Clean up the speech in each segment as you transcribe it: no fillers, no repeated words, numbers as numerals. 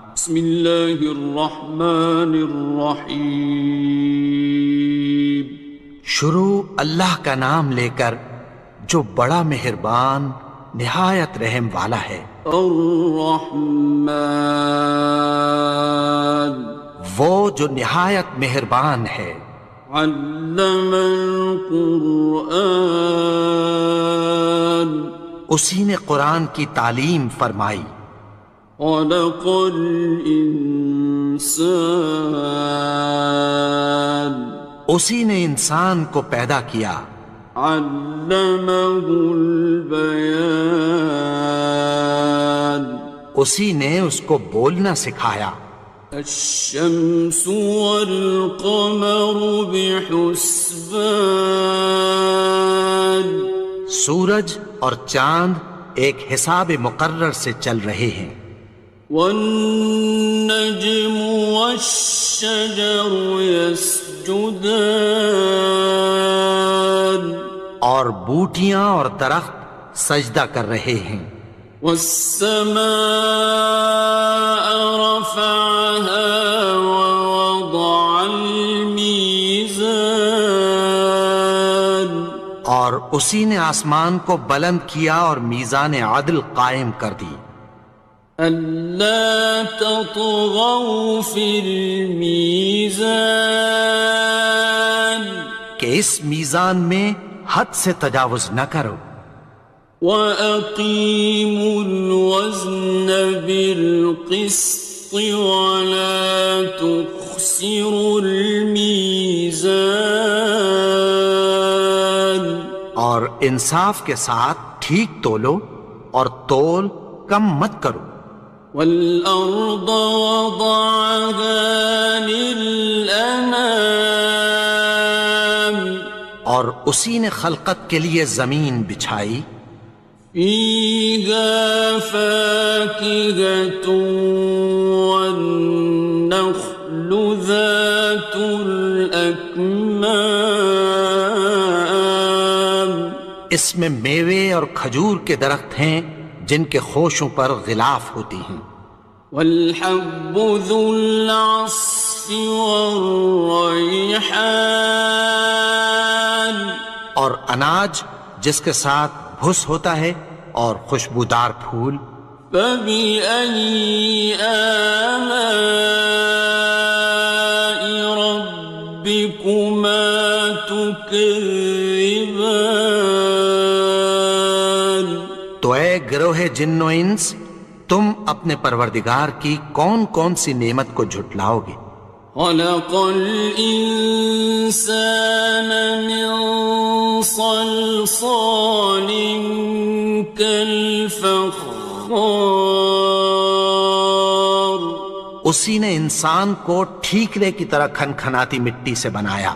بسم اللہ الرحمن الرحیم۔ شروع اللہ کا نام لے کر جو بڑا مہربان نہایت رحم والا ہے۔ الرحمن، وہ جو نہایت مہربان ہے۔ علم القرآن، اسی نے قرآن کی تعلیم فرمائی۔ خلق الانسان، اسی نے انسان کو پیدا کیا۔ علمہ البیان، اسی نے اس کو بولنا سکھایا۔ الشمس والقمر بحسبان، سورج اور چاند ایک حساب مقرر سے چل رہے ہیں۔ والنجم والشجر يسجدان، اور بوٹیاں اور درخت سجدہ کر رہے ہیں۔ والسماء رفعها ووضع الميزان، اور اسی نے آسمان کو بلند کیا اور میزان عدل قائم کر دی۔ ألا تطغوا في الميزان، کہ اس میزان میں حد سے تجاوز نہ کرو۔ وَأَقِيمُوا الْوَزْنَ بِالْقِسْطِ وَلَا تُخْسِرُوا الْمِيزَانَ، اور انصاف کے ساتھ ٹھیک تولو اور تول کم مت کرو۔ وَالْأَرْضَ وَضَعَهَا لِلْأَنَامِ، اور اسی نے خلقت کے لیے زمین بچھائی۔ فِيهَا فَاكِهَةٌ وَالنَّخْلُ ذَاتُ الْأَكْمَامِ، اس میں میوے اور کھجور کے درخت ہیں جن کے خوشوں پر غلاف ہوتی ہیں۔ وَالْحَبُّ ذُو الْعَصْفِ وَالرَّيْحَانِ، اور اناج جس کے ساتھ بھس ہوتا ہے اور خوشبودار پھول۔ فَبِأَيِّ آلَاءِ رَبِّكُمَا تُكَذِّبَانِ، تو اے گروہ جن و انس، تم اپنے پروردگار کی کون کون سی نعمت کو جھٹلاؤ گے؟ خَلَقَ الْإِنسَانَ مِنْ صَلْصَالٍ كَالْفَخَّارِ، اسی نے انسان کو ٹھیکرے کی طرح کھنکھناتی مٹی سے بنایا۔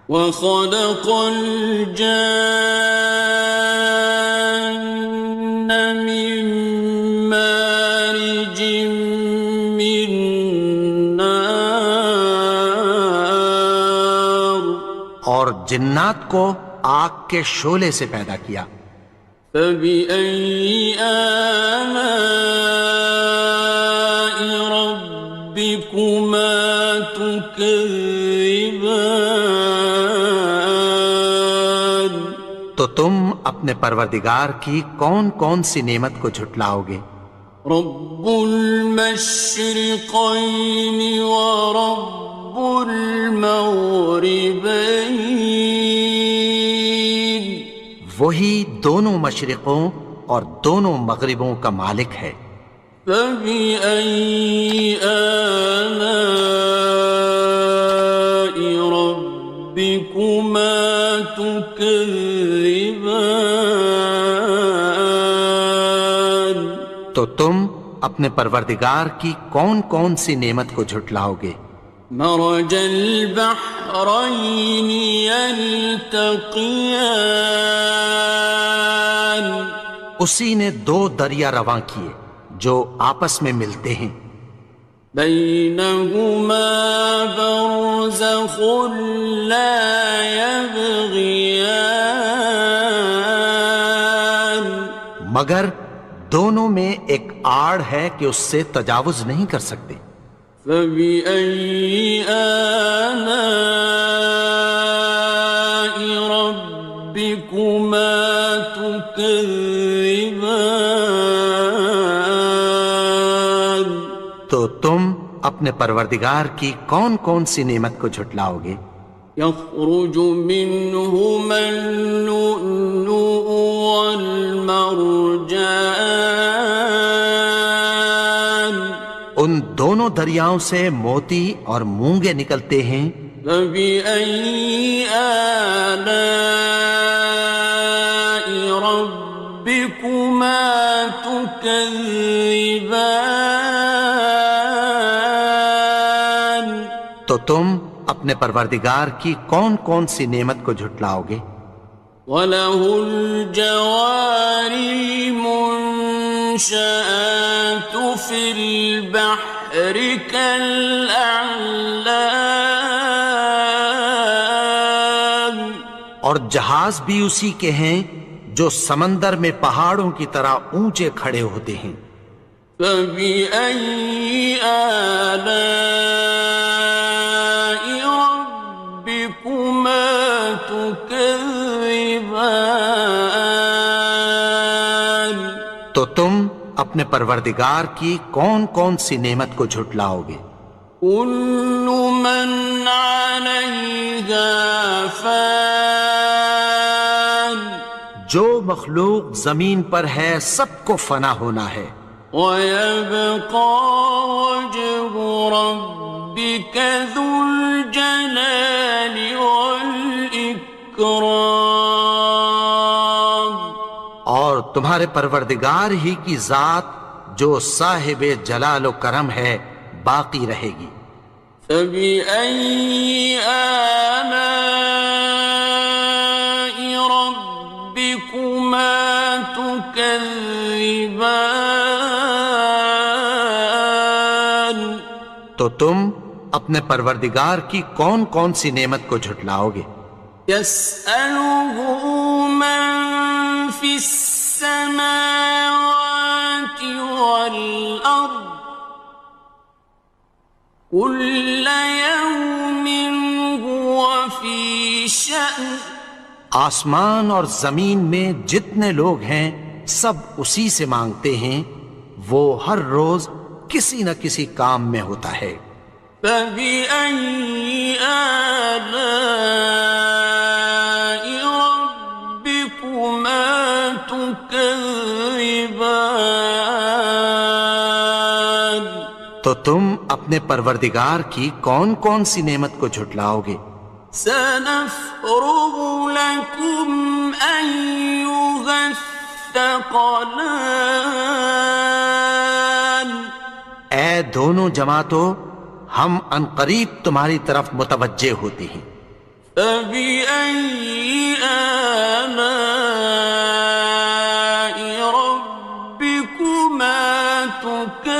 وَخَلَقَ الْجَانَّ مِن مَّارِجٍ مِّن نَّارٍ، اور جنات کو آگ کے شعلے سے پیدا کیا۔ فَبِأَيِّ آلَاءِ رَبِّكُمَا تُكَذِّبَانِ، تو تم اپنے پروردگار کی کون کون سی نعمت کو جھٹلاؤ گے؟ رب المشرقين ورب المغربين، وہی دونوں مشرقوں اور دونوں مغربوں کا مالک ہے۔ فَبِأَيِّ آلَاءِ رَبِّكُمَا تُكَذِّبَانِ، تو تم اپنے پروردگار کی کون کون سی نعمت کو جھٹلاؤ گے؟ مرج البحرين يلتقيان، اسی نے دو دریا رواں کیے جو آپس میں ملتے ہیں۔ بينهما برزخ لا يبغيان، مگر دونوں میں ایک آڑ ہے کہ اس سے تجاوز نہیں کر سکتے۔ فبأي آلاء ربكما تكذبان؟ تو تم اپنے پروردگار کی کون کون سی نعمت کو جھٹلاؤ گے؟ يخرج منهما اللؤلؤ والمرجان ان دونوں دریاؤں سے موتی اور مونگے نکلتے ہیں۔ فبأي آلاء ربكما تكذبان؟ تو تم اپنے پروردگار کی کون کون سی نعمت کو جھٹلاؤ گے؟ وَلَهُ الْجَوَارِ الْمُنشَآتُ فِي الْبَحْرِ كَالْأَعْلَامِ، اور جہاز بھی اسی کے ہیں جو سمندر میں پہاڑوں کی طرح اونچے کھڑے ہوتے ہیں۔ فَبِأَيِّ آلَاءِ رَبِّكُمَا تُكَذِّبَانِ؟ تو تم اپنے پروردگار کی کون کون سی نعمت کو جھٹلاؤ گے؟ كُلُّ مَنْ عَلَيْهَا فَانٍ، جو مخلوق زمین پر ہے سب کو فنا ہونا ہے۔ وَيَبْقَى وَجْهُ رَبِّكَ ذُو الْجَلَالِ وَالْإِكْرَامِ، اور تمہارے پروردگار ہی کی ذات جو صاحب جلال و کرم ہے باقی رہے گی۔ فَبِأَيِّ آلَاءِ رَبِّكُمَا تُكَذِّبَانِ؟ تو تم اپنے پروردگار کی کون کون سی نعمت کو جھٹلاؤ گے؟ يَسْأَلُهُ مَن فِي السَّمَاوَاتِ وَالْأَرْضِ كُلَّ يَوْمٍ هُوَ فِي شَأْنٍ، آسمان اور زمین میں جتنے لوگ ہیں سب اسی سے مانگتے ہیں، وہ ہر روز کسی نہ کسی کام میں ہوتا ہے۔ فَبِأَيِّ آلَاءِ رَبِّكُمَا تُكَذِّبَانِ؟ تو تم اپنے پروردگار کی کون کون سی نعمت کو جھٹلاؤ گے؟ سَنَفْرُغُ لَكُمْ أَيُّهَ الثَّقَلَانِ، اے دونوں جماعتوں، ہم عنقریب تمہاری طرف متوجہ ہوتے ہیں۔ فَبِأَيِّ آلَاءِ رَبِّكُمَا تُكَذِّبَانِ؟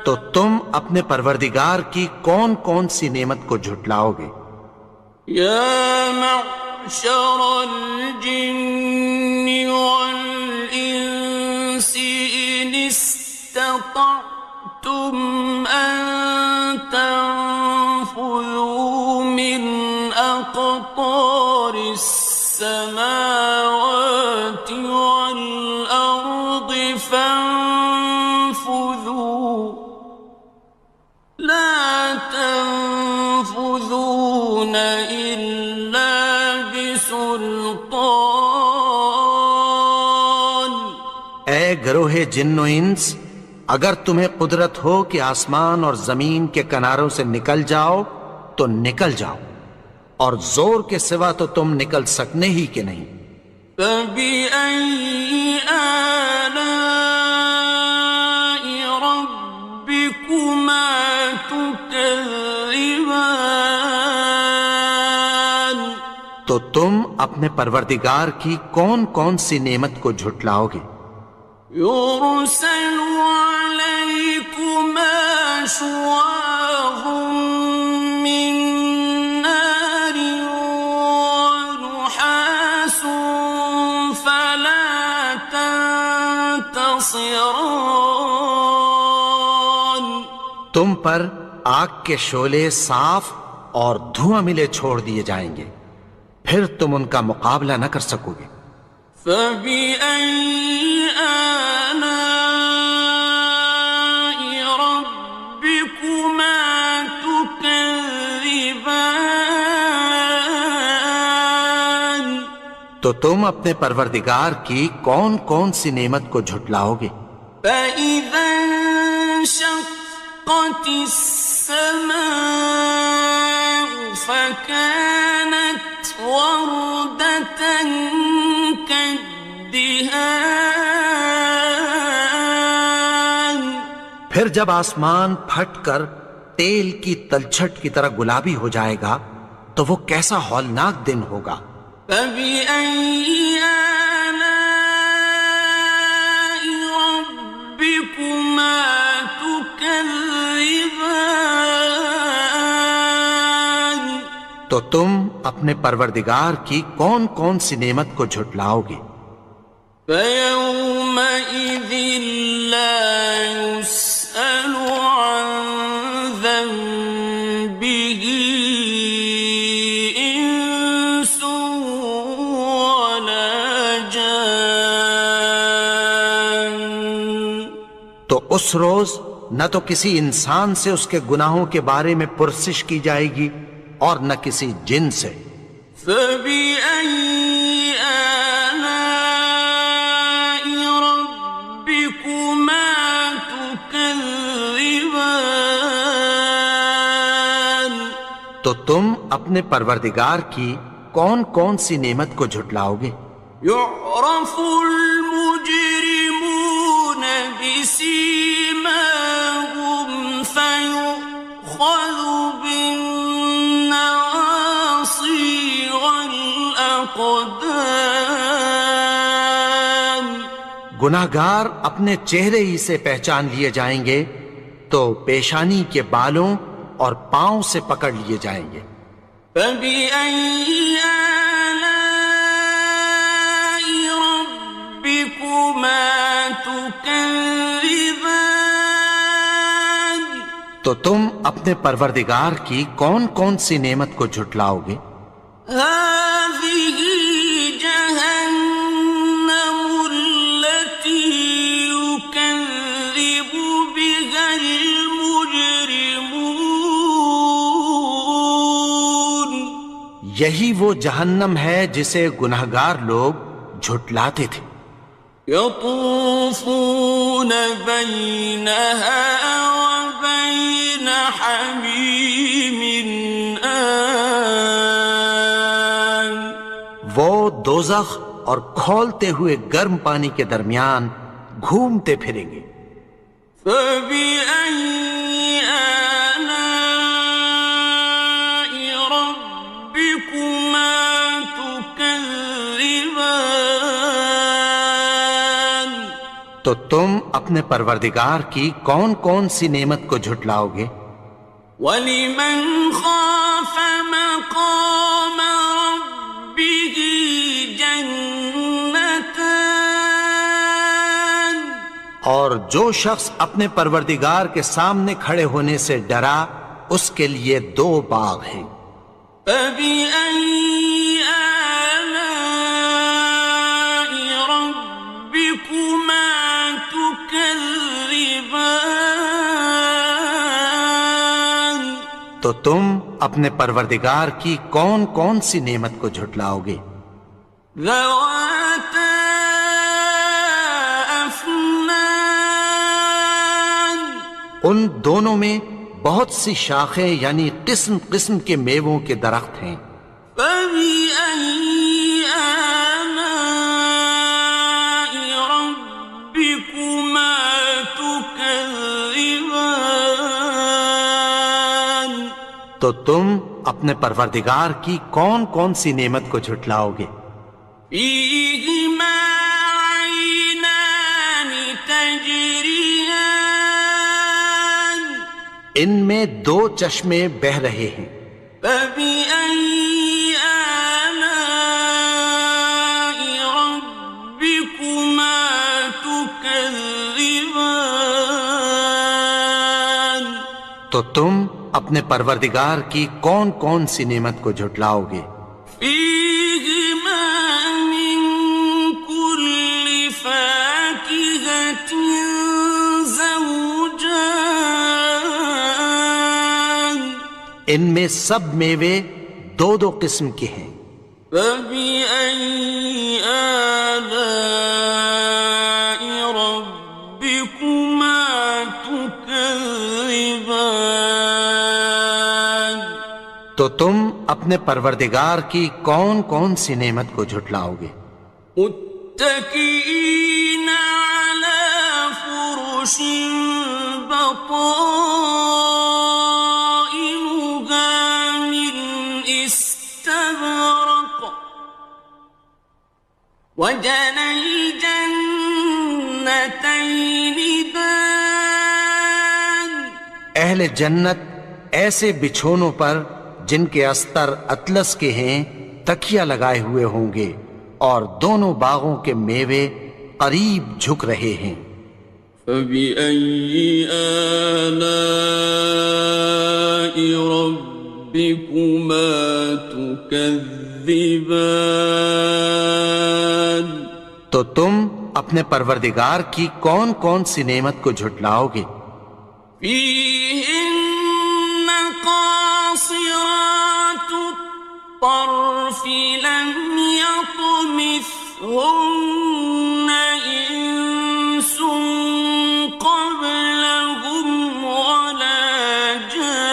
تو تم اپنے پروردگار کی کون کون سی نعمت کو جھٹلاؤ گے؟ يَا مَعْشَرَ الْجِنِّ وَالْإِنسِ إِنِ اسْتَطَعْتُمْ أَن تَنفُذُوا مِنْ أَقْطَارِ السَّمَاوَاتِ وَالْأَرْضِ فَانفُذُوا لَا تَنفُذُونَ إِلَّا بِسُلْطَانٍ۔ اے گروہ جن و انس، اگر تمہیں قدرت ہو کہ آسمان اور زمین کے کناروں سے نکل جاؤ تو نکل جاؤ، اور زور کے سوا تو تم نکل سکنے ہی کے نہیں۔ فَبِأَيِّ آلَاءِ رَبِّكُمَا تُكَذِّبَانِ؟ تو تم اپنے پروردگار کی کون کون سی نعمت کو جھٹلاؤ گے؟ يُرْسَلُ عَلَيْكُمَا شُوَاظٌ مِّن نَّارٍ وَنُحَاسٌ تنتصران تم پر آگ کے شعلے صاف اور دھواں ملے چھوڑ دیے جائیں گے، پھر تم ان کا مقابلہ نہ کر سکو گے۔ فبأي آلاء ربكما تكذبان تو تم اپنے پروردگار کی کون کون سی نعمت کو جھٹلاؤ گے؟ فإذا انشقت السماء فكانت وردة كالدهان پھر جب آسمان پھٹ کر تیل کی تلچھٹ کی طرح گلابی ہو جائے گا تو وہ کیسا ہولناک دن ہوگا۔ فبأي آلاء ربكما تكذبان تو تم اپنے پروردگار کی کون کون سی نعمت کو جھٹلاؤ گے؟ فيومئذ لا يسأل عن ذنبه إنس ولا جان تو اس روز نہ تو کسی انسان سے اس کے گناہوں کے بارے میں پرسش کی جائے گی اور نہ کسی جن سے۔ فبأي آلاء ربكما تكذبان تو تم اپنے پروردگار کی کون کون سی نعمت کو جھٹلاؤ گے؟ يعرف المجرمون بسيماهم فيؤخذ بالنواصي والأقدام گناہگار اپنے چہرے ہی سے پہچان لیے جائیں گے تو پیشانی کے بالوں اور پاؤں سے پکڑ لیے جائیں گے۔ فبأي آلاء ربكما تكذبان تو تم اپنے پروردگار کی کون کون سی نعمت کو جھٹلاؤ گے؟ هذه جهنم التي يكذب بها المجرمون یہی وہ جہنم ہے جسے گناہگار لوگ جھٹلاتے تھے۔ يطوفون بينها وبين حميم آن وہ دوزخ اور کھولتے ہوئے گرم پانی کے درمیان گھومتے پھریں گے۔ فبأي آلاء ربكما تكذبان تو تم اپنے پروردگار کی کون کون سی نعمت کو جھٹلاؤ گے؟ وَلِمَنْ خَافَ مَقَامَ رَبِّهِ جَنَّتَانِ اور جو شخص اپنے پروردگار کے سامنے کھڑے ہونے سے ڈرا اس کے لیے دو باغ ہیں۔ فَبِأَيِّ آلَاءِ رَبِّكُمَا تُكَذِّبَانِ تو تم اپنے پروردگار کی کون کون سی نعمت کو جھٹلاؤ گے؟ ذَوَاتَا أَفْنَانٍ ان دونوں میں بہت سی شاخیں یعنی قسم قسم کے میووں کے درخت ہیں۔ فَبِأَيِّ آلَاءِ رَبِّكُمَا تُكَذِّبَانِ تو تم اپنے پروردگار کی کون کون سی نعمت کو جھٹلاؤ گے؟ فِيهِمَا عَيْنَانِ تَجْرِيَانِ ان میں دو چشمے بہہ رہے ہیں۔ فَبِأَيِّ آلَاءِ رَبِّكُمَا تُكَذِّبَانِ تكذبان تو تم اپنے پروردگار کی کون کون سی نعمت کو جھٹلاؤ گے؟ فيهما من كل فاكهة زوجان ان میں سب میوے دو دو قسم کے ہیں۔ فبأي آلاء ربكما تكذبان تو تم اپنے پروردگار کی کون کون سی نعمت کو جھٹلاؤ گے؟ متكئين على فرش بطائنها من استبرق وجنى الجنتين دان اہل جنت ایسے بچھونوں پر جن کے استر اطلس کے ہیں تکیہ لگائے ہوئے ہوں گے اور دونوں باغوں کے میوے قریب جھک رہے ہیں۔ فبأي آلاء ربكما تكذبان تو تم اپنے پروردگار کی کون کون سی نعمت کو جھٹلاؤ گے؟ فيهن قاصرات الطرف لم يطمثهن إنس قبلهم ولا جان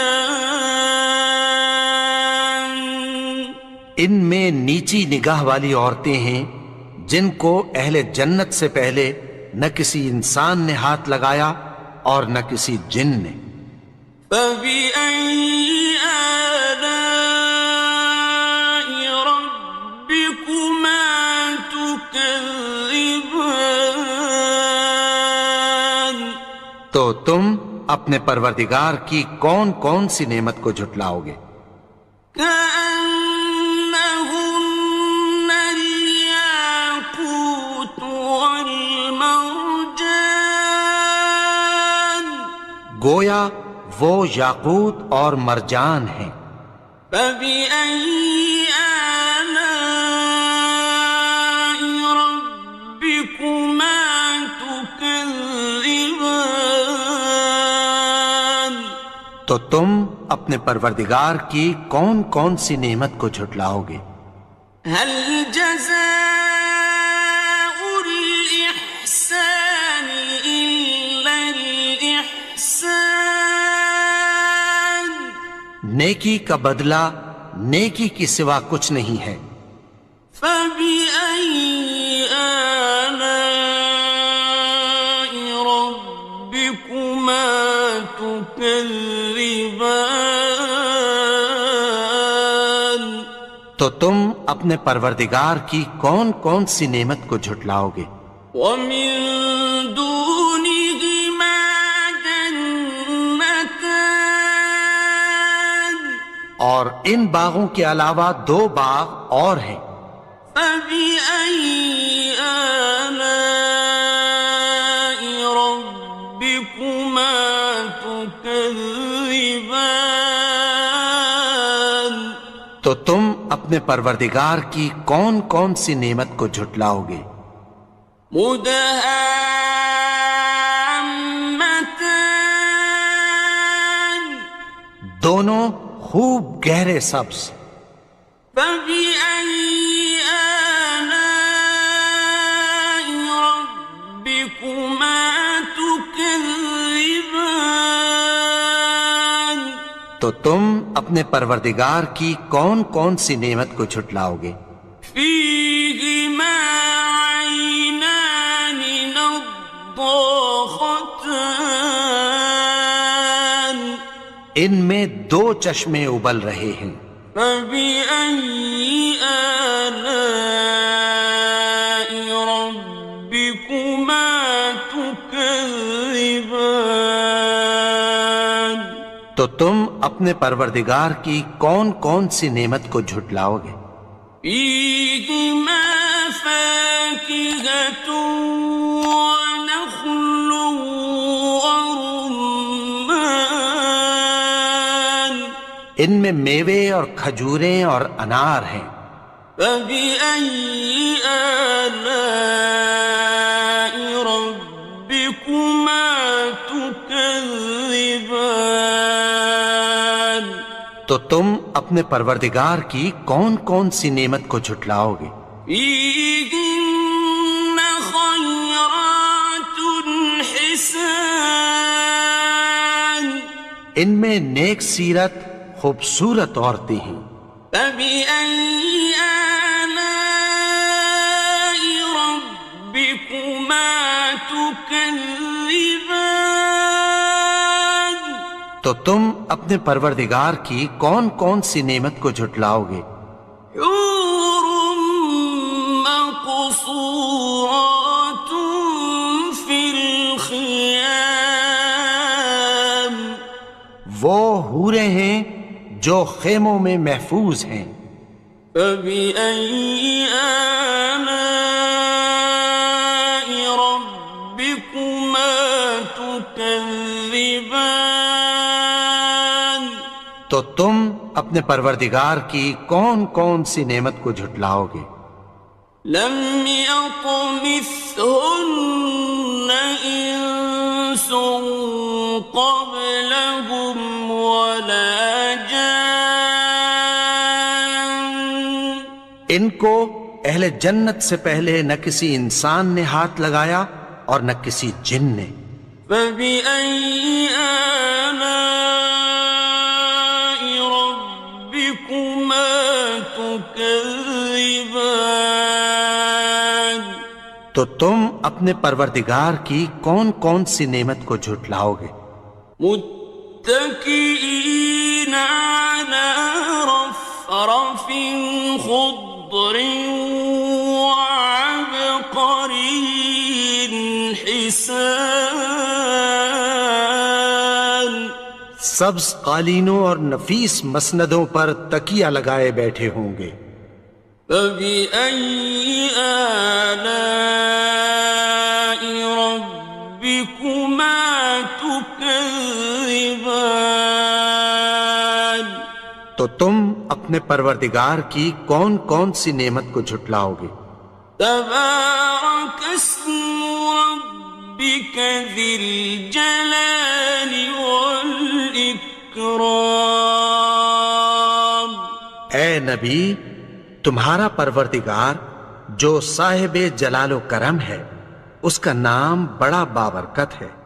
ان میں نیچی نگاہ والی عورتیں ہیں جن کو اہل جنت سے پہلے نہ کسی انسان نے ہاتھ لگایا اور نہ کسی جن نے۔ فبأي آلاء ربكما تكذبان تو تم اپنے پروردگار کی کون کون سی نعمت کو جھٹلاؤ گے؟ كأنهن الياقوت والمرجان گویا وہ یاقوت اور مرجان ہیں۔ فبأي آلاء ربكما تكذبان تو تم اپنے پروردگار کی کون کون سی نعمت کو جھٹلاؤ گے؟ هل جزاء الإحسان إلا الإحسان نیکی کا بدلہ نیکی کی سوا کچھ نہیں ہے۔ فبأي آلاء ربكما تكذبان تو تم اپنے پروردگار کی کون کون سی نعمت کو جھٹلاؤ گے؟ ومن دونهما جنتان اور ان باغوں کے علاوہ دو باغ اور ہیں۔ فبأي آلاء ربكما تكذبان تو تم اپنے پروردگار کی کون کون سی نعمت کو جھٹلاؤ گے؟ مدهامتان دونوں خوب گہرے سبز۔ فبأي آلاء ربكما تكذبان تو تم اپنے پروردگار کی کون کون سی نعمت کو جھٹلاؤ گے؟ فيهما عينان نضاختان ان میں دو چشمے ابل رہے ہیں۔ فبأي آلاء ربكما تكذبان تو تم اپنے پروردگار کی کون کون سی نعمت کو جھٹلاؤ گے؟ فيهما فاكهة ونخل ان میں میوے اور کھجوریں اور انار ہیں۔ فبأي آلاء ربكما تكذبان؟ تو تم اپنے پروردگار کی کون کون سی نعمت کو جھٹلاؤ گے؟ فيهن خيرات حسان، ان میں نیک سیرت خوبصورت عورتیں ہیں۔ فبأي آلاء ربكما تكذبان؟ تو تم اپنے پروردگار کی کون کون سی نعمت کو جھٹلاؤ گے؟ حور مقصورات في الخيام، وہ حوریں ہیں جو خیموں میں محفوظ ہیں۔ فبأي آلاء ربكما تكذبان؟ تو تم اپنے پروردگار کی کون کون سی نعمت کو جھٹلاؤ گے؟ لم يطمثهن إنس قبلهم ولا جان، ان کو اہل جنت سے پہلے نہ کسی انسان نے ہاتھ لگایا اور نہ کسی جن نے۔ فبأي آلاء ربكما تكذبان؟ تو تم اپنے پروردگار کی کون کون سی نعمت کو جھٹلاؤ گے؟ متكئين على رفرف خضر وعبقري حسان، سبز قالینوں اور نفیس مسندوں پر تکیہ لگائے بیٹھے ہوں گے۔ فبأي آلاء ربكما تكذبان؟ تو تم اپنے پروردگار کی کون کون سی نعمت کو جھٹلاؤ گے؟ تبارك اسم ربك ذي الجلال والإكرام۔ اے نبی، تمہارا پروردگار جو صاحب جلال و کرم ہے، اس کا نام بڑا بابرکت ہے۔